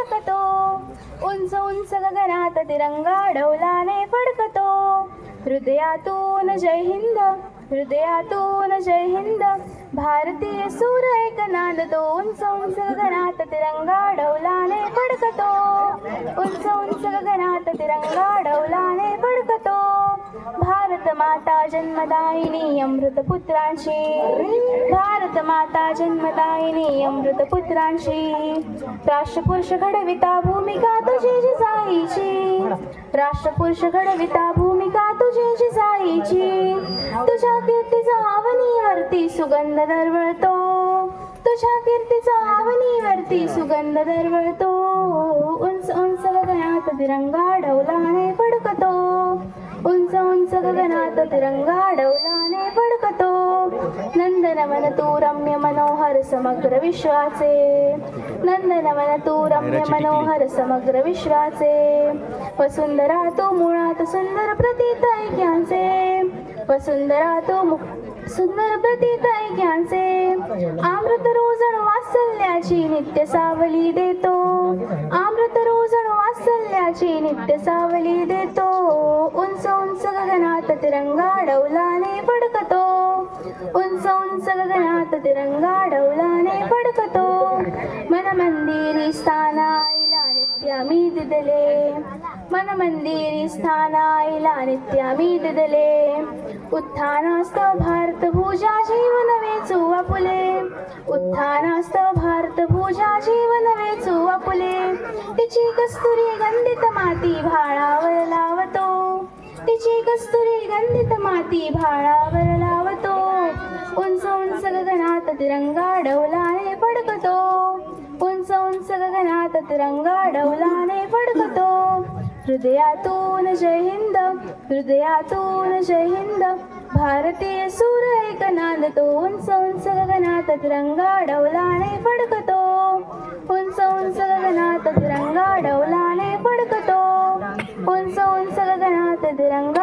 फडकतो, उंच उंच गगनात तिरंगा डौलाने फडकतो. हृदयातून जय हिंद, हृदयातून जय हिंद, भारतीय सूर एक नांदतो. उंच उंच गगनात तिरंगा डौलाने फडकतो, उंच उंच गगनात तिरंगा डौलाने फडकतो. भारत माता जन्मदायिनी अमृत पुत्रांची, भारत माता जन्मदायिनी अमृत पुत्रांची. राष्ट्रपुरुष घडविता भूमिका तुझी जिजाईची, राष्ट्रपुरुष घडविता भूमिका तुझी जिजाईची. तुझ्या कीर्तीचा अवनीवरती सुगंध दरवळतो, तुझ्या कीर्तीचा अवनीवरती सुगंध दरवळतो. उंच उंच गगनात तिरंगा डौलाने फडकतो, उंच उंच गगनात तिरंगा डौलाने फडकतो. नंदनवन तू रम्य मनोहर समग्र विश्वाचे, नंदनवन तू रम्य मनोहर समग्र विश्वाचे. वसुंधरा तू मुळात सुंदर प्रतीत ऐक्यांचे, वसुंधरा तू सुंदर प्रतीत ऐक्यांचे. अमृत रोजण वात्सल्याची नित्य सावली देतो, अमृत रोजण वात्सल्याची नित्य सावली देतो. उंच उंच गगनात तिरंगा डौलाने फडकतो, उंच उंच गगनात तिरंगा डौलाने फडकतो. मन मंदिरी स्थानाईला नित्यामी दिदले, मन मंदिरी स्थानाईला नित्यामी दिदले. उत्थानास्तव भारत भुजा जीवन वेचू आपुले, उत्थानास्तव भारत भुजा जीवन वेचू आपुले. तिची कस्तुरी गंधित माती भाळावर लावतो, तिची कस्तुरी गंधित माती भाळावर लावतो. उंच उंच गगनात तिरंगा डौलाने फडकतो, उंच उंच गगनात तिरंगा डौलाने फडकतो. हृदयातून जय हिंद, हृदयातून जय हिंद, भारतीय सूर एक नांदतो. उंच उंच गगनात तिरंगा डौलाने फडकतो, उंच उंच गगनात तिरंगा डौलाने फडकतो. उंच उंच गगनात तिरंगा